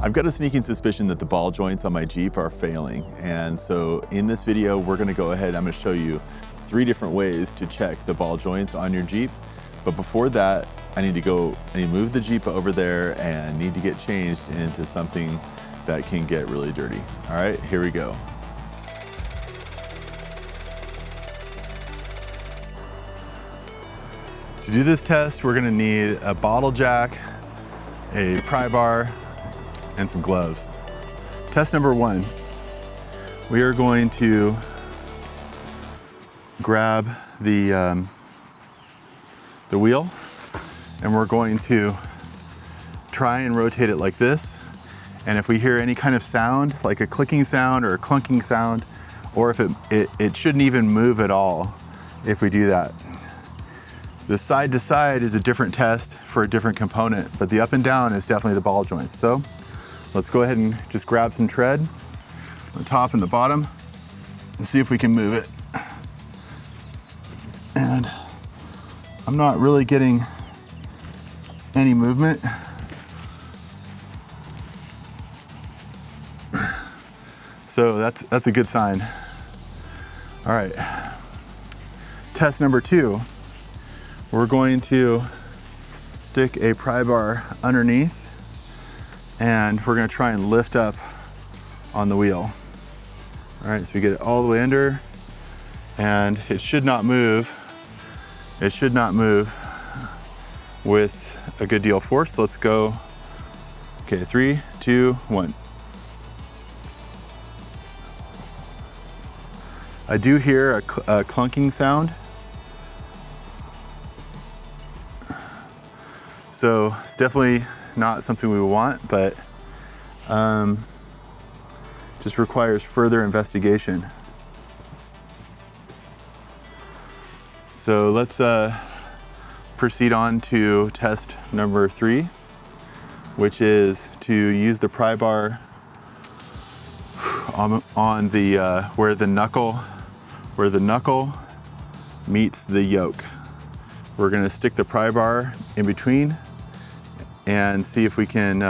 I've got a sneaking suspicion that the ball joints on my Jeep are failing. And so in this video, we're gonna go ahead, I'm gonna show you 3 different ways to check the ball joints on your Jeep. But before that, I need to move the Jeep over there and need to get changed into something that can get really dirty. All right, here we go. To do this test, we're gonna need a bottle jack, a pry bar, and some gloves. Test number 1, we are going to grab the wheel, and we're going to try and rotate it like this. And if we hear any kind of sound, like a clicking sound or a clunking sound, or if it shouldn't even move at all if we do that. The side to side is a different test for a different component, but the up and down is definitely the ball joints. So let's go ahead and just grab some tread on the top and the bottom and see if we can move it. And I'm not really getting any movement. So that's a good sign. All right, test number 2. We're going to stick a pry bar underneath and we're gonna try and lift up on the wheel. All right, so we get it all the way under and it should not move. It should not move with a good deal of force. Let's go. Okay, 3, 2, 1. I do hear a clunking sound. So it's definitely not something we want, but just requires further investigation. So let's proceed on to test number 3, which is to use the pry bar on the where the knuckle meets the yoke. We're gonna stick the pry bar in between and see if we can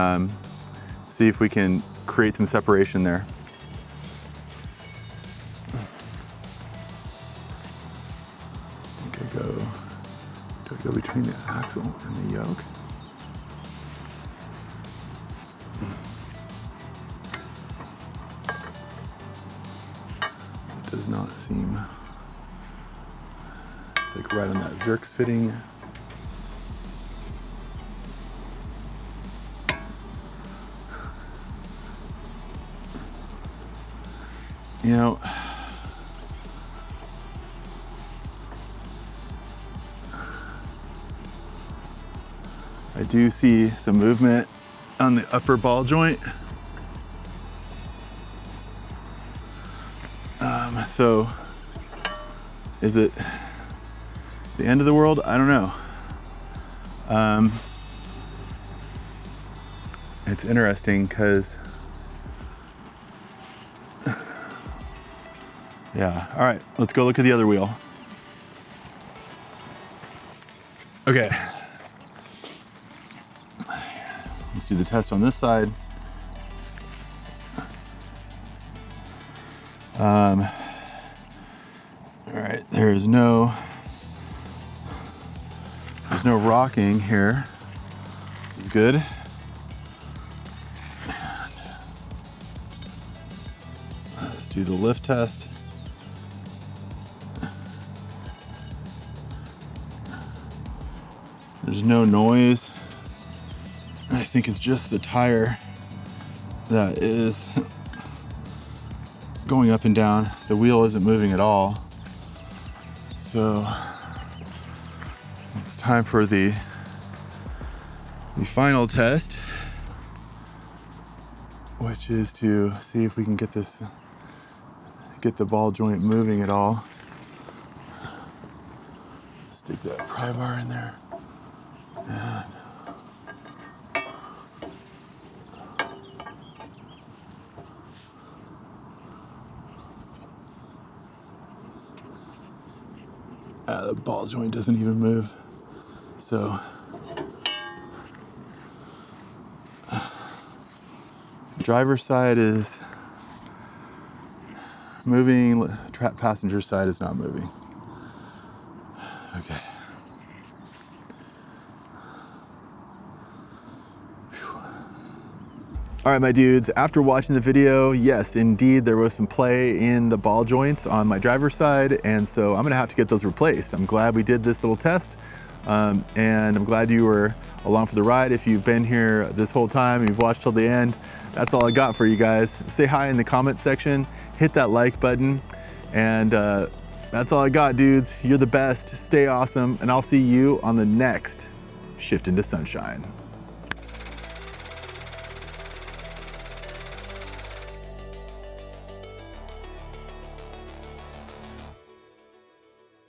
create some separation there. Do I go between the axle and the yoke? It does not seem, it's like right on that Zerx fitting. You know, I do see some movement on the upper ball joint. So is it the end of the world? I don't know. It's interesting because, yeah, all right, let's go look at the other wheel. Okay. Let's do the test on this side. All right, there's no rocking here. This is good. Let's do the lift test. There's no noise. I think it's just the tire that is going up and down. The wheel isn't moving at all. So it's time for the final test, which is to see if we can get the ball joint moving at all. Stick that pry bar in there. And the ball joint doesn't even move. So driver's side is moving, passenger side is not moving. Okay. All right, my dudes, after watching the video, yes, indeed, there was some play in the ball joints on my driver's side, and so I'm gonna have to get those replaced. I'm glad we did this little test, and I'm glad you were along for the ride. If you've been here this whole time, you've watched till the end, that's all I got for you guys. Say hi in the comment section, hit that like button, and that's all I got, dudes. You're the best, stay awesome, and I'll see you on the next Shift into Sunshine.